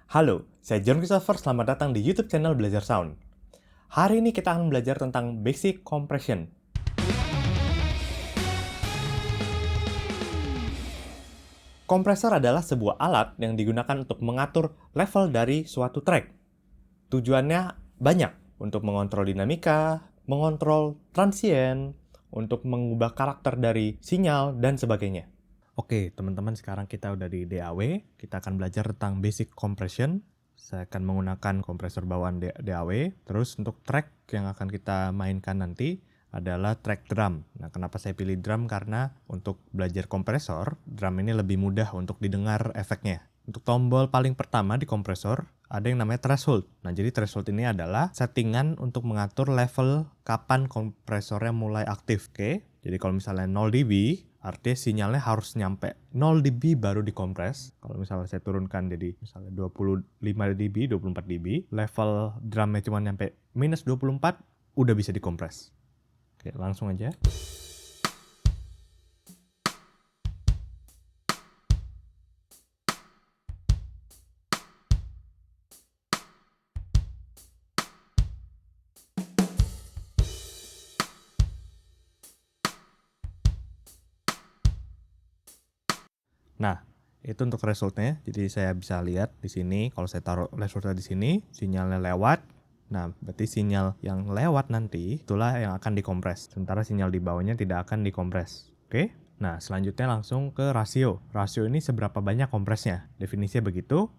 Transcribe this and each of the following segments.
Halo, saya John Christopher, selamat datang di YouTube channel Belajar Sound. Hari ini kita akan belajar tentang basic compression. Kompresor adalah sebuah alat yang digunakan untuk mengatur level dari suatu track. Tujuannya banyak, untuk mengontrol dinamika, mengontrol transient, untuk mengubah karakter dari sinyal, dan sebagainya. Oke, teman-teman, sekarang kita udah di DAW. Kita akan belajar tentang basic compression. Saya akan menggunakan kompresor bawaan DAW. Terus untuk track yang akan kita mainkan nanti adalah track drum. Nah, kenapa saya pilih drum? Karena untuk belajar kompresor, drum ini lebih mudah untuk didengar efeknya. Untuk tombol paling pertama di kompresor, ada yang namanya threshold. Nah, jadi threshold ini adalah settingan untuk mengatur level kapan kompresornya mulai aktif. Oke, jadi kalau misalnya 0 dB, artinya sinyalnya harus nyampe 0 dB baru dikompres. Kalau misalnya saya turunkan jadi misalnya 25 dB, 24 dB, level drumnya cuma nyampe minus 24, udah bisa dikompres. Oke, langsung aja. Nah, itu untuk resultnya. Jadi saya bisa lihat di sini, kalau saya taruh resultnya di sini, sinyalnya lewat. Nah, berarti sinyal yang lewat nanti itulah yang akan dikompres. Sementara sinyal di bawahnya tidak akan dikompres. Oke? Nah, selanjutnya langsung ke rasio. Rasio ini seberapa banyak kompresnya. Definisinya begitu.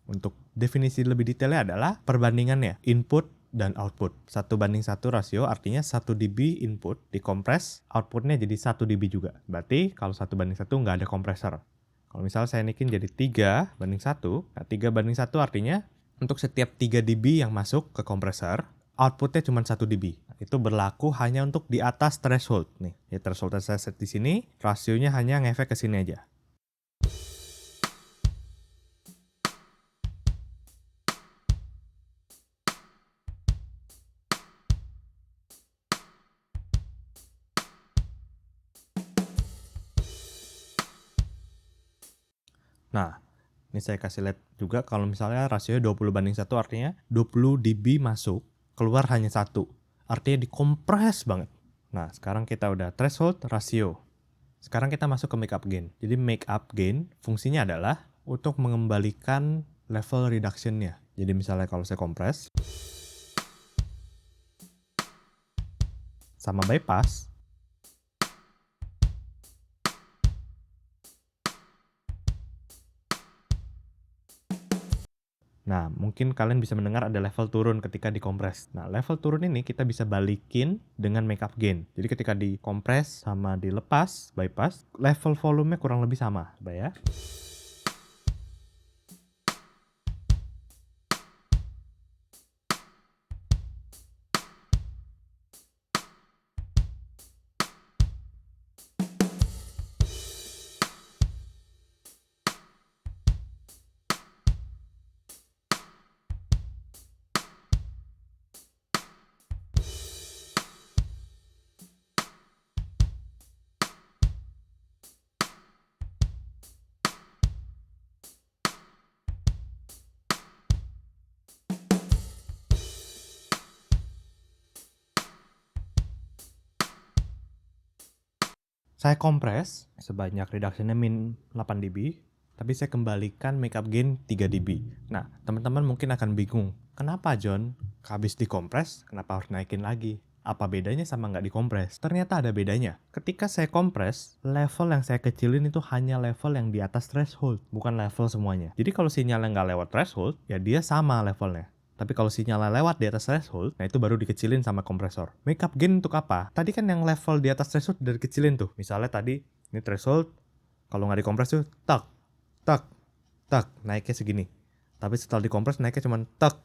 Untuk definisi lebih detailnya adalah perbandingannya, input dan output. 1:1 rasio artinya 1 dB input dikompres, outputnya jadi 1 dB juga. Berarti kalau 1:1 nggak ada kompresor. Kalau misalnya saya naikin jadi 3:1, nah 3:1 artinya untuk setiap 3 dB yang masuk ke kompresor, outputnya cuma 1 dB. Itu berlaku hanya untuk di atas threshold nih. Ya, threshold saya set di sini, rasionya hanya ngefek ke sini aja. Nah, ini saya kasih lihat juga kalau misalnya rasionya 20:1 artinya 20 dB masuk, keluar hanya 1. Artinya dikompres banget. Nah, sekarang kita udah threshold, rasio. Sekarang kita masuk ke make up gain. Jadi make up gain fungsinya adalah untuk mengembalikan level reduction-nya. Jadi misalnya kalau saya kompres sama bypass, nah, mungkin kalian bisa mendengar ada level turun ketika dikompres. Nah, level turun ini kita bisa balikin dengan make up gain. Jadi ketika dikompres sama dilepas, bypass, level volumenya kurang lebih sama. Coba ya. Saya kompres sebanyak reduction-nya min 8 dB, tapi saya kembalikan make up gain 3 dB. Nah, teman-teman mungkin akan bingung, kenapa John? Habis dikompres, kenapa harus naikin lagi? Apa bedanya sama nggak dikompres? Ternyata ada bedanya. Ketika saya kompres, level yang saya kecilin itu hanya level yang di atas threshold, bukan level semuanya. Jadi kalau sinyalnya nggak lewat threshold, ya dia sama levelnya. Tapi kalau sinyalnya lewat di atas threshold, nah itu baru dikecilin sama kompresor. Make up gain untuk apa? Tadi kan yang level di atas threshold udah dikecilin tuh. Misalnya tadi, ini threshold, kalau nggak dikompres tuh, tak, tak, tak, naiknya segini. Tapi setelah dikompres naiknya cuma tak,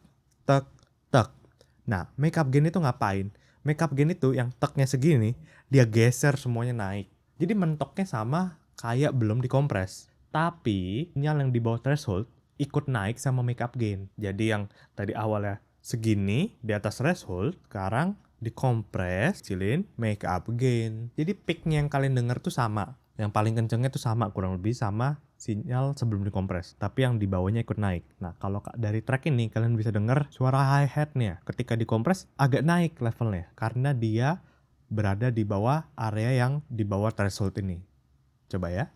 tak, tak. Nah, make up gain itu ngapain? Make up gain itu yang taknya segini, dia geser semuanya naik. Jadi mentoknya sama kayak belum dikompres. Tapi, sinyal yang di bawah threshold, ikut naik sama make up gain. Jadi yang tadi awalnya segini di atas threshold, sekarang dikompres, kecilin make up gain. Jadi peaknya yang kalian dengar tuh sama. Yang paling kencengnya itu sama, kurang lebih sama sinyal sebelum dikompres, tapi yang di bawahnya ikut naik. Nah, kalau dari track ini kalian bisa dengar suara hi-hat-nya ketika dikompres agak naik levelnya karena dia berada di bawah area yang di bawah threshold ini. Coba ya.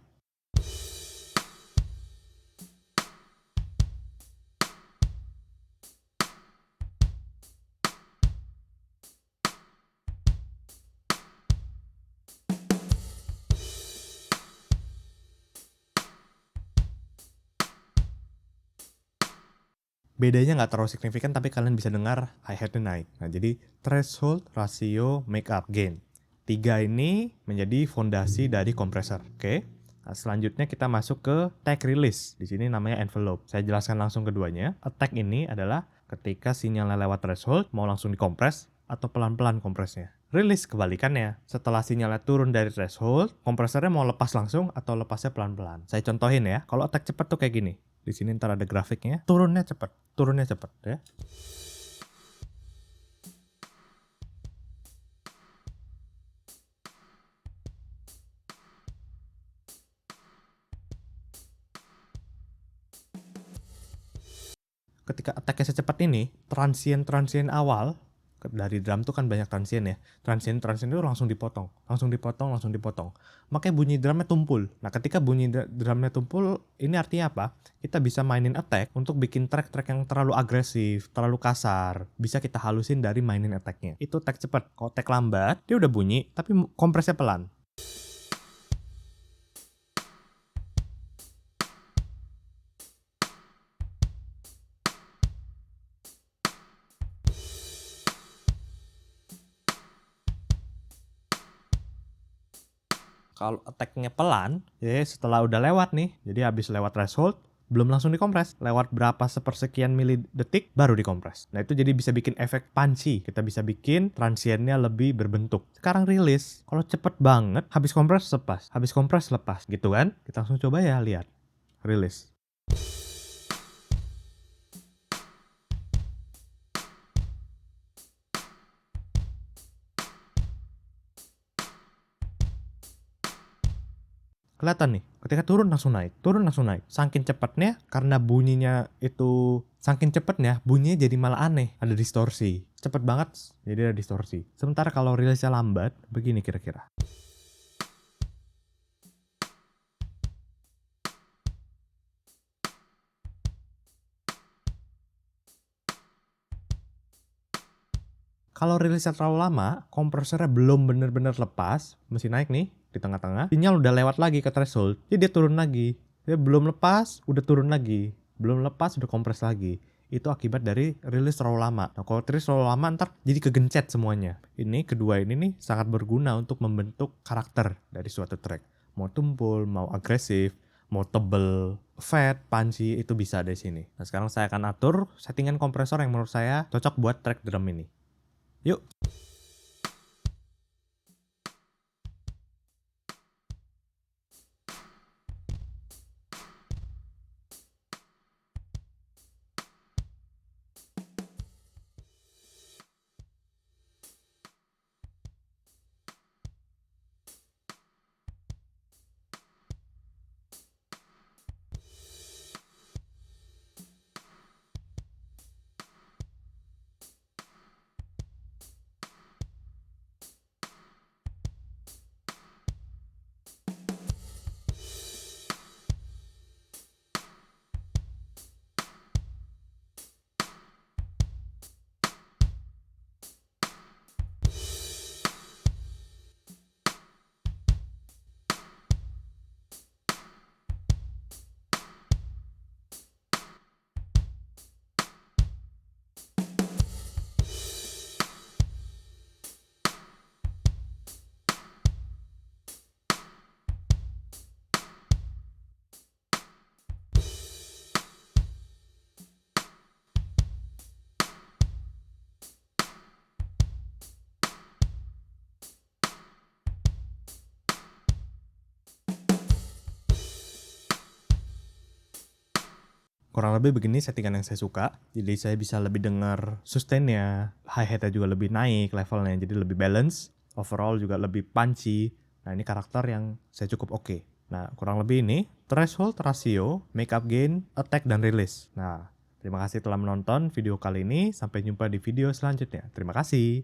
Bedanya nggak terlalu signifikan, tapi kalian bisa dengar hi-hat-nya naik. Nah, jadi threshold, ratio, make up, gain. 3 ini menjadi fondasi dari kompresor. Oke. Nah, selanjutnya kita masuk ke tag release. Di sini namanya envelope. Saya jelaskan langsung keduanya. Attack ini adalah ketika sinyalnya lewat threshold, mau langsung dikompres atau pelan-pelan kompresnya. Release kebalikannya. Setelah sinyalnya turun dari threshold, kompresornya mau lepas langsung atau lepasnya pelan-pelan. Saya contohin ya. Kalau attack cepat tuh kayak gini. Di sini ntar ada grafiknya. Turunnya cepat ya. Ketika attack-nya secepat ini, transien awal dari drum tuh kan banyak transien ya. Transien itu langsung dipotong. Makanya bunyi drumnya tumpul. Nah, ketika bunyi drumnya tumpul, ini artinya apa? Kita bisa mainin attack untuk bikin track-track yang terlalu agresif, terlalu kasar. Bisa kita halusin dari mainin attack-nya. Itu tag cepat. Kalau tag lambat, dia udah bunyi, tapi kompresnya pelan. Kalau attack-nya pelan, ya setelah udah lewat nih, jadi habis lewat threshold, belum langsung dikompres. Lewat berapa sepersekian milidetik baru dikompres. Nah, itu jadi bisa bikin efek punchy. Kita bisa bikin transiennya lebih berbentuk. Sekarang rilis, kalau cepet banget, habis kompres lepas, habis kompres lepas, gitu kan? Kita langsung coba ya, lihat. Rilis. Kelihatan nih, ketika turun langsung naik. Saking cepatnya, karena bunyinya itu saking cepatnya, bunyinya jadi malah aneh, ada distorsi. Cepet banget, jadi ada distorsi. Sementara kalau rilisnya lambat, begini kira-kira. Kalau rilisnya terlalu lama, kompresornya belum bener-bener lepas, mesin naik nih di tengah-tengah, sinyal udah lewat lagi ke threshold, jadi dia turun lagi. Dia belum lepas, udah turun lagi. Belum lepas, udah kompres lagi. Itu akibat dari rilis terlalu lama. Nah, kalau rilis terlalu lama, ntar jadi kegencet semuanya. Ini, kedua ini nih, sangat berguna untuk membentuk karakter dari suatu track. Mau tumpul, mau agresif, mau tebel, fat, punchy, itu bisa dari sini. Nah, sekarang saya akan atur settingan kompresor yang menurut saya cocok buat track drum ini. Yuk. Kurang lebih begini settingan yang saya suka. Jadi saya bisa lebih dengar sustain-nya, hi-hat-nya juga lebih naik levelnya, jadi lebih balance. Overall juga lebih punchy. Nah, ini karakter yang saya cukup oke. Nah, kurang lebih ini threshold ratio, makeup gain, attack, dan release. Nah, terima kasih telah menonton video kali ini. Sampai jumpa di video selanjutnya. Terima kasih.